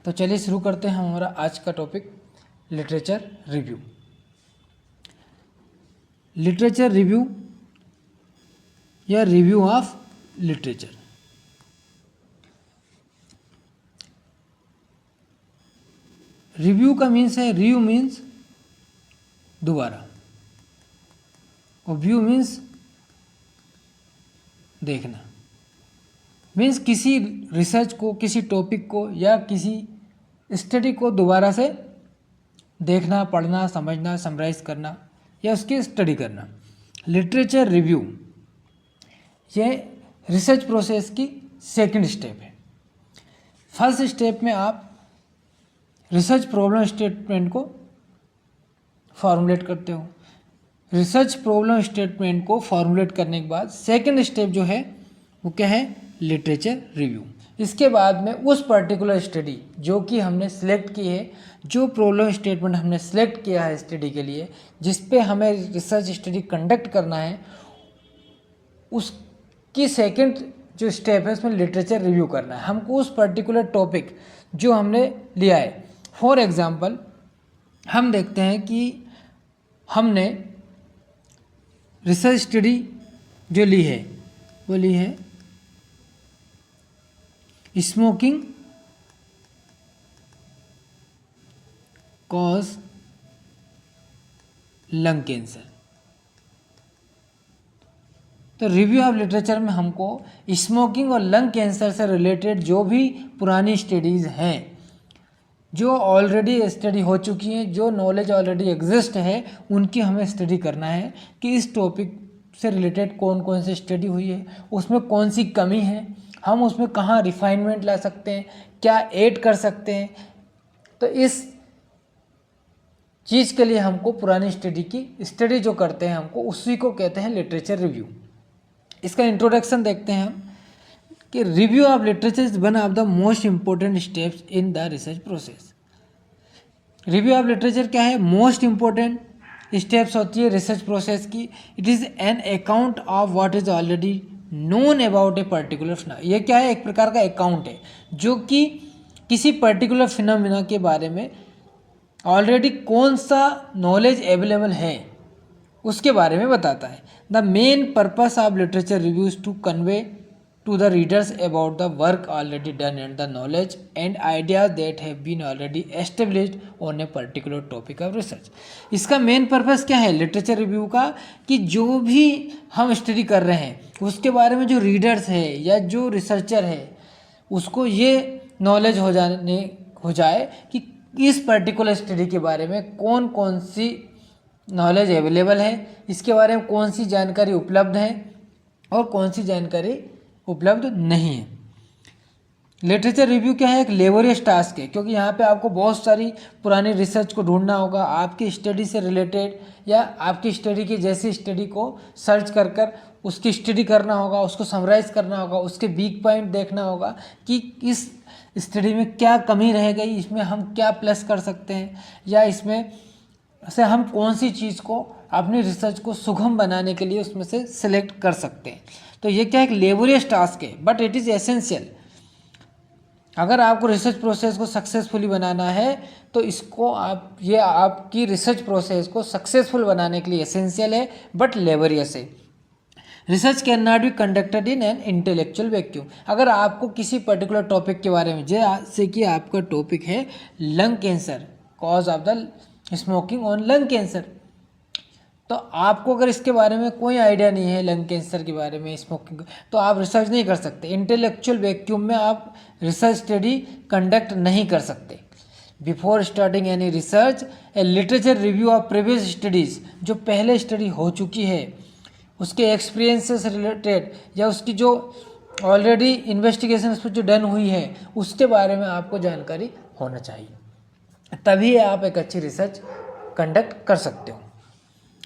तो चलिए शुरू करते हैं हमारा आज का topic literature review. Literature review या रिव्यू ऑफ लिटरेचर। रिव्यू का मीन्स है, रिव्यू मीन्स दोबारा और व्यू मीन्स देखना। मीन्स किसी रिसर्च को, किसी टॉपिक को या किसी स्टडी को दोबारा से देखना, पढ़ना, समझना, समराइज करना या उसकी स्टडी करना। लिटरेचर रिव्यू ये रिसर्च प्रोसेस की सेकंड स्टेप है। फर्स्ट स्टेप में आप रिसर्च प्रॉब्लम स्टेटमेंट को फॉर्मुलेट करते हो। रिसर्च प्रॉब्लम स्टेटमेंट को फॉर्मुलेट करने के बाद सेकंड स्टेप जो है वो क्या है, लिटरेचर रिव्यू। इसके बाद में उस पर्टिकुलर स्टडी जो कि हमने सेलेक्ट की है, जो प्रॉब्लम स्टेटमेंट हमने सेलेक्ट किया है स्टडी के लिए, जिस पे हमें रिसर्च स्टडी कंडक्ट करना है, उसकी सेकंड जो स्टेप है उसमें लिटरेचर रिव्यू करना है। हमको उस पर्टिकुलर टॉपिक जो हमने लिया है, फॉर एग्जांपल हम देखते हैं कि हमने रिसर्च स्टडी जो ली है वो ली है स्मोकिंग कॉज लंग कैंसर। तो रिव्यू ऑफ लिटरेचर में हमको स्मोकिंग और लंग कैंसर से रिलेटेड जो भी पुरानी स्टडीज़ हैं, जो ऑलरेडी स्टडी हो चुकी हैं, जो नॉलेज ऑलरेडी एग्जिस्ट है, उनकी हमें स्टडी करना है कि इस टॉपिक से रिलेटेड कौन कौन सी स्टडी हुई है, उसमें कौन सी कमी है, हम उसमें कहाँ रिफाइनमेंट ला सकते हैं, क्या ऐड कर सकते हैं। तो इस चीज़ के लिए हमको पुरानी स्टडी की स्टडी जो करते हैं हमको उसी को कहते हैं लिटरेचर रिव्यू। इसका इंट्रोडक्शन देखते हैं हम कि review of literature is one of the most important steps in the research process. Review of literature क्या है, मोस्ट इंपॉर्टेंट स्टेप्स होती है रिसर्च प्रोसेस की। It is an account of what is already known about a particular phenomena. ये क्या है, एक प्रकार का अकाउंट है जो कि किसी पर्टिकुलर फिनोमेना के बारे में ऑलरेडी कौन सा नॉलेज अवेलेबल है उसके बारे में बताता है। The main purpose of literature review is to convey to the readers about the work already done and the knowledge and ideas that have been already established on a particular topic of research। इसका main purpose क्या है literature review का, कि जो भी हम study कर रहे हैं उसके बारे में जो रीडर्स है या जो रिसर्चर है उसको ये नॉलेज हो जाए कि इस पर्टिकुलर स्टडी के बारे में कौन कौन सी नॉलेज अवेलेबल है, इसके बारे में कौन सी जानकारी उपलब्ध है और कौन सी जानकारी उपलब्ध नहीं है। लिटरेचर रिव्यू क्या है, एक लेबोरियस टास्क है, क्योंकि यहाँ पे आपको बहुत सारी पुरानी रिसर्च को ढूंढना होगा, आपकी स्टडी से रिलेटेड या आपकी स्टडी की जैसी स्टडी को सर्च कर उसकी स्टडी करना होगा, उसको समराइज करना होगा, उसके वीक पॉइंट देखना होगा कि इस स्टडी में क्या कमी रह गई, इसमें हम क्या प्लस कर सकते हैं, या इसमें से हम कौन सी चीज़ को अपनी रिसर्च को सुगम बनाने के लिए उसमें से सिलेक्ट कर सकते हैं। तो ये क्या एक लेबोरियस टास्क है, बट इट इज़ एसेंशियल। अगर आपको रिसर्च प्रोसेस को सक्सेसफुली बनाना है तो इसको ये आपकी रिसर्च प्रोसेस को सक्सेसफुल बनाने के लिए एसेंशियल है, बट लेबोरियस है। Research can not be conducted in an intellectual vacuum. अगर आपको किसी पर्टिकुलर टॉपिक के बारे में, जैसे कि आपका टॉपिक है lung cancer, cause of the smoking on lung cancer, तो आपको अगर इसके बारे में कोई आइडिया नहीं है लंग कैंसर के बारे में, स्मोकिंग, तो आप रिसर्च नहीं कर सकते। इंटेलेक्चुअल वैक्यूम में आप रिसर्च स्टडी कंडक्ट नहीं कर सकते। Before starting any research A literature review of previous studies, जो पहले स्टडी हो चुकी है उसके एक्सपीरियंस से रिलेटेड या उसकी जो ऑलरेडी इन्वेस्टिगेशन उस पर जो डन हुई है उसके बारे में आपको जानकारी होना चाहिए, तभी आप एक अच्छी रिसर्च कंडक्ट कर सकते हो।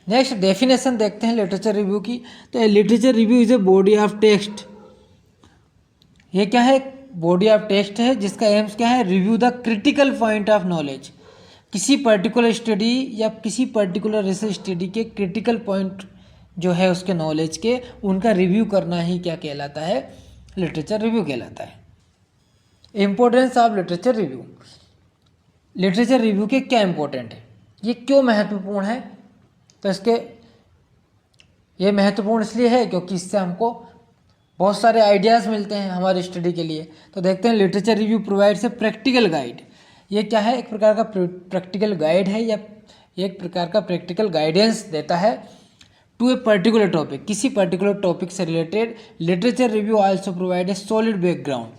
नेक्स्ट डेफिनेशन देखते हैं लिटरेचर रिव्यू की। तो literature review is a body of text. ये क्या है, बॉडी ऑफ टेक्स्ट है जिसका एम्स क्या है, review the critical point of knowledge. किसी पर्टिकुलर स्टडी या किसी पर्टिकुलर रिसर्च स्टडी के क्रिटिकल पॉइंट जो है उसके नॉलेज के, उनका रिव्यू करना ही क्या कहलाता है, लिटरेचर रिव्यू कहलाता है। Importance of literature review. Literature review के क्या इम्पोर्टेंट है, ये क्यों महत्वपूर्ण है? तो ये महत्वपूर्ण इसलिए है क्योंकि इससे हमको बहुत सारे आइडियाज़ मिलते हैं हमारी स्टडी के लिए। तो देखते हैं, literature review provides a practical guide. ये क्या है? एक प्रकार का प्रैक्टिकल गाइड है, या एक प्रकार का प्रैक्टिकल गाइडेंस देता है टू ए पर्टिकुलर टॉपिक, किसी पर्टिकुलर टॉपिक से related. Literature review also provide a solid background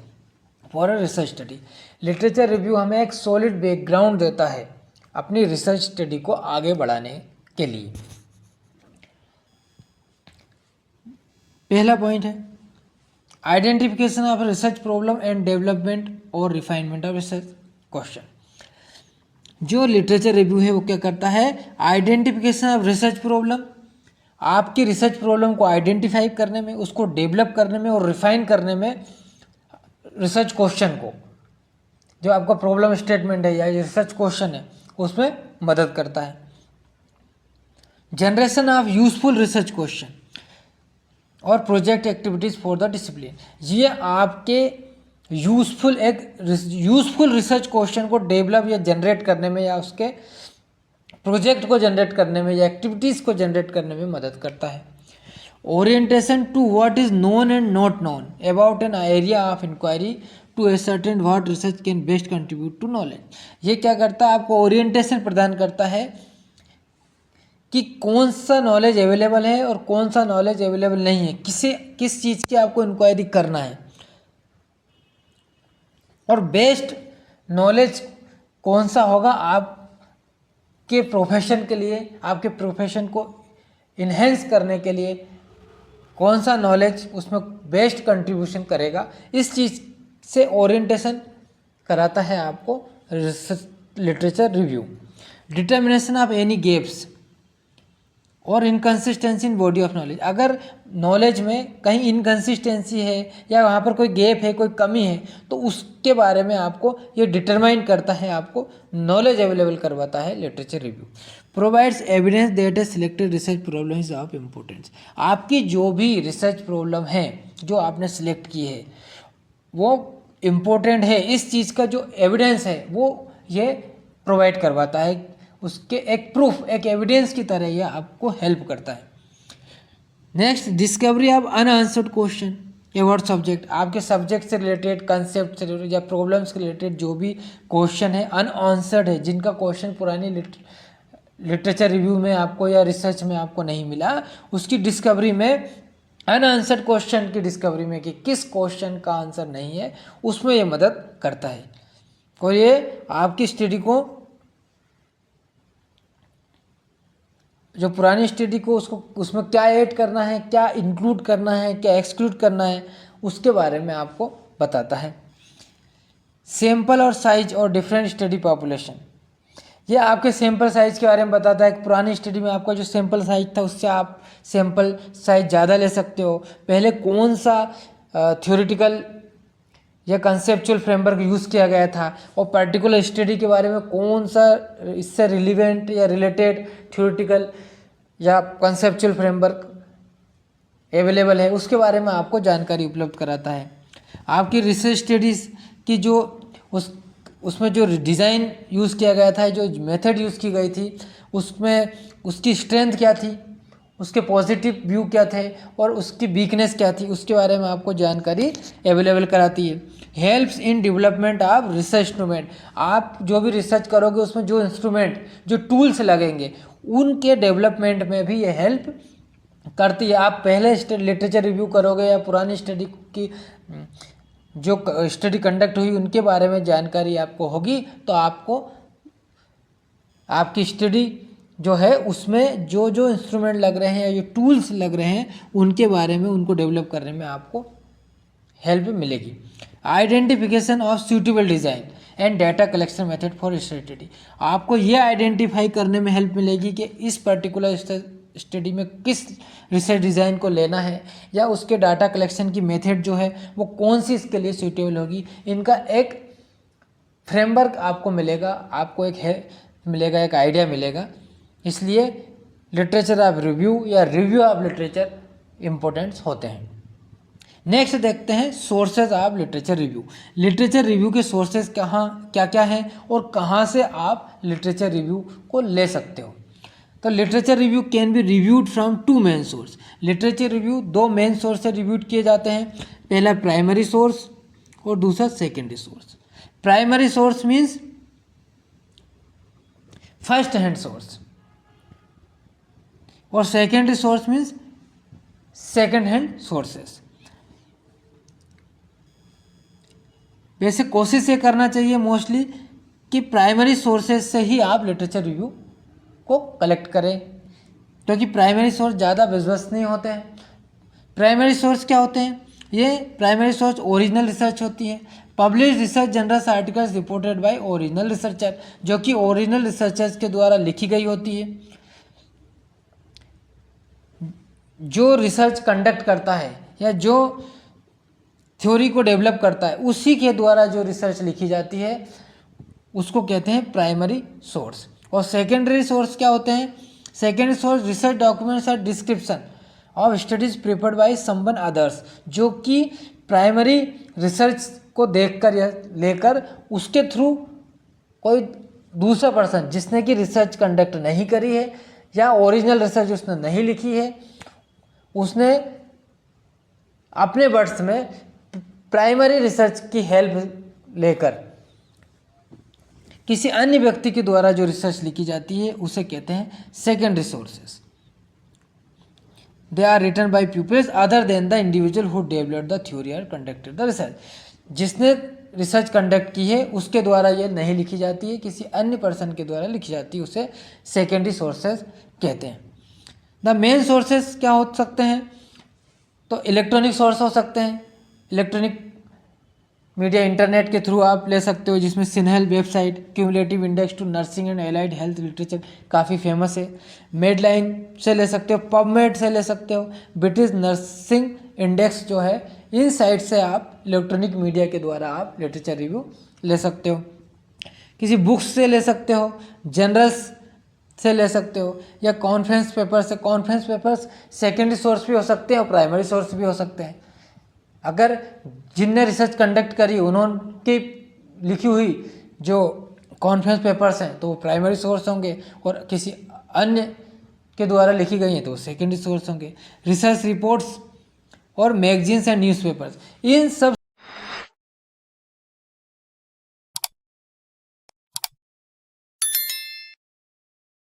for a research study. Literature review हमें एक सॉलिड बैकग्राउंड देता है अपनी रिसर्च स्टडी को आगे बढ़ाने के लिए। पहला पॉइंट है identification of research problem and development और रिफाइनमेंट ऑफ रिसर्च क्वेश्चन। जो लिटरेचर रिव्यू है वो क्या करता है? आइडेंटिफिकेशन ऑफ रिसर्च प्रॉब्लम, आपकी रिसर्च प्रॉब्लम को आइडेंटिफाई करने में, उसको डेवलप करने में और रिफाइन करने में, रिसर्च क्वेश्चन को, जो आपका प्रॉब्लम स्टेटमेंट है या रिसर्च क्वेश्चन है, उसमें मदद करता है। Generation of useful research question और project activities for the discipline. ये आपके यूजफुल रिसर्च क्वेश्चन को डेवलप या जनरेट करने में, या उसके प्रोजेक्ट को जनरेट करने में, या एक्टिविटीज़ को जनरेट करने में मदद करता है। Orientation to what is known and not known about an area of inquiry to ascertain what research can best contribute to knowledge. ये क्या करता है? आपको ओरिएंटेशन प्रदान करता है कि कौन सा नॉलेज अवेलेबल है और कौन सा नॉलेज अवेलेबल नहीं है, किस चीज़ की आपको इंक्वायरी करना है, और बेस्ट नॉलेज कौन सा होगा आपके प्रोफेशन के लिए, आपके प्रोफेशन को इन्हेंस करने के लिए, कौन सा नॉलेज उसमें बेस्ट कंट्रीब्यूशन करेगा। इस चीज़ से ओरिएंटेशन कराता है आपको literature review. Determination of any gaps और inconsistency in body of knowledge. अगर नॉलेज में कहीं इनकन्सिस्टेंसी है या वहाँ पर कोई गैप है, कोई कमी है, तो उसके बारे में आपको ये डिटरमाइन करता है, आपको नॉलेज अवेलेबल करवाता है literature review. Provides evidence that A selected research problem is of importance. आपकी जो भी रिसर्च प्रॉब्लम है जो आपने सिलेक्ट की है वो इम्पोर्टेंट है, इस चीज़ का जो एविडेंस है वो ये प्रोवाइड करवाता है, उसके एक प्रूफ, एक एविडेंस की तरह ये आपको हेल्प करता है। Next, discovery of unanswered question about subject. आपके सब्जेक्ट से रिलेटेड, कंसेप्ट से रिलेटेड या प्रॉब्लम्स के रिलेटेड जो भी क्वेश्चन है अनआंसर्ड है, जिनका क्वेश्चन पुरानी लिटरेचर रिव्यू में आपको या रिसर्च में आपको नहीं मिला, उसकी डिस्कवरी में, अनआंसर्ड क्वेश्चन की डिस्कवरी में कि किस क्वेश्चन का आंसर नहीं है, उसमें ये मदद करता है। और ये आपकी स्टडी को, जो पुरानी स्टडी को, उसको उसमें क्या ऐड करना है, क्या इंक्लूड करना है, क्या एक्सक्लूड करना है, उसके बारे में आपको बताता है। सैंपल और साइज और डिफरेंट स्टडी पॉपुलेशन। ये आपके सैंपल साइज के बारे में बताता है कि पुरानी स्टडी में आपका जो सैंपल साइज था उससे आप सैंपल साइज ज़्यादा ले सकते हो। पहले कौन सा थ्योरेटिकल या कंसेप्चुअल फ्रेमवर्क यूज़ किया गया था, और पर्टिकुलर स्टडी के बारे में कौन सा इससे रिलेवेंट या रिलेटेड थ्योरेटिकल या कंसेप्चुअल फ्रेमवर्क अवेलेबल है, उसके बारे में आपको जानकारी उपलब्ध कराता है। आपकी रिसर्च स्टडीज़ की जो उसमें जो डिज़ाइन यूज़ किया गया था, जो मेथड यूज़ की गई थी, उसमें उसकी स्ट्रेंथ क्या थी, उसके पॉजिटिव व्यू क्या थे और उसकी वीकनेस क्या थी, उसके बारे में आपको जानकारी अवेलेबल कराती है। Helps in development of research instrument. आप जो भी रिसर्च करोगे उसमें जो इंस्ट्रूमेंट, जो टूल्स लगेंगे, उनके डेवलपमेंट में भी ये हेल्प करती है। आप पहले लिटरेचर रिव्यू करोगे या पुरानी स्टडी की जो स्टडी कंडक्ट हुई उनके बारे में जानकारी आपको होगी, तो आपको आपकी स्टडी जो है उसमें जो जो इंस्ट्रूमेंट लग रहे हैं या जो टूल्स लग रहे हैं उनके बारे में, उनको डेवलप करने में आपको हेल्प मिलेगी। Identification of suitable design and data collection method for research study. आपको ये आइडेंटिफाई करने में हेल्प मिलेगी कि इस पर्टिकुलर स्टडी में किस रिसर्च डिज़ाइन को लेना है, या उसके डाटा कलेक्शन की मेथड जो है वो कौन सी इसके लिए सूटेबल होगी। इनका एक फ्रेमवर्क आपको मिलेगा, आपको एक आइडिया मिलेगा। इसलिए लिटरेचर ऑफ रिव्यू या रिव्यू ऑफ लिटरेचर इम्पोर्टेंट्स होते हैं। नेक्स्ट देखते हैं sources of literature review. Literature review के सोर्सेज कहाँ क्या क्या हैं और कहाँ से आप लिटरेचर रिव्यू को ले सकते हो। तो literature review can be reviewed from two main source. Literature review दो मेन सोर्स से रिव्यूड किए जाते हैं, पहला प्राइमरी सोर्स और दूसरा secondary source. Primary source means first hand source और secondary source means second hand sources. वैसे कोशिश ये करना चाहिए मोस्टली कि प्राइमरी सोर्सेज से ही आप लिटरेचर रिव्यू को कलेक्ट करें, क्योंकि प्राइमरी सोर्स ज़्यादा विश्वसनीय होते हैं। प्राइमरी सोर्स क्या होते हैं? ये प्राइमरी सोर्स ओरिजिनल रिसर्च होती है। Publish research journals articles reported by original researcher, जो कि ओरिजिनल रिसर्चर्स के द्वारा लिखी गई होती है। जो रिसर्च कंडक्ट करता है या जो थ्योरी को डेवलप करता है उसी के द्वारा जो रिसर्च लिखी जाती है उसको कहते हैं प्राइमरी सोर्स। और सेकेंडरी सोर्स क्या होते हैं? सेकेंडरी सोर्स रिसर्च डॉक्यूमेंट्स और description of studies prepared by someone others, जो कि प्राइमरी रिसर्च को देखकर या लेकर उसके थ्रू कोई दूसरा पर्सन जिसने कि रिसर्च कंडक्ट नहीं करी है या ओरिजिनल रिसर्च उसने नहीं लिखी है, उसने अपने वर्ड्स में प्राइमरी रिसर्च की हेल्प लेकर किसी अन्य व्यक्ति के द्वारा जो रिसर्च लिखी जाती है उसे कहते हैं secondary sources. They are written by peoples other than the individual who developed the theory और कंडक्टेड द रिसर्च। जिसने रिसर्च कंडक्ट की है उसके द्वारा ये नहीं लिखी जाती है, किसी अन्य पर्सन के द्वारा लिखी जाती है, उसे सेकेंडरी सोर्सेज कहते हैं। द मेन सोर्सेज क्या हो सकते हैं? तो इलेक्ट्रॉनिक सोर्स हो सकते हैं। इलेक्ट्रॉनिक मीडिया इंटरनेट के थ्रू आप ले सकते हो, जिसमें CINAHL website cumulative index to nursing and allied health literature काफ़ी फेमस है। मेडलाइन से ले सकते हो, पबमेड से ले सकते हो, ब्रिटिश नर्सिंग इंडेक्स जो है, इन साइट से आप इलेक्ट्रॉनिक मीडिया के द्वारा आप लिटरेचर रिव्यू ले सकते हो। किसी बुक्स से ले सकते हो, जर्नल्स से ले सकते हो, या कॉन्फ्रेंस पेपर से। कॉन्फ्रेंस पेपर्स सेकेंडरी सोर्स भी हो सकते हैं और प्राइमरी सोर्स भी हो सकते हैं। अगर जिनने रिसर्च कंडक्ट करी उन्होंने लिखी हुई जो कॉन्फ्रेंस पेपर्स हैं तो वो प्राइमरी सोर्स होंगे, और किसी अन्य के द्वारा लिखी गई हैं तो वो सेकेंडरी सोर्स होंगे। रिसर्च रिपोर्ट्स और मैगजीन्स एंड न्यूज़पेपर्स, इन सब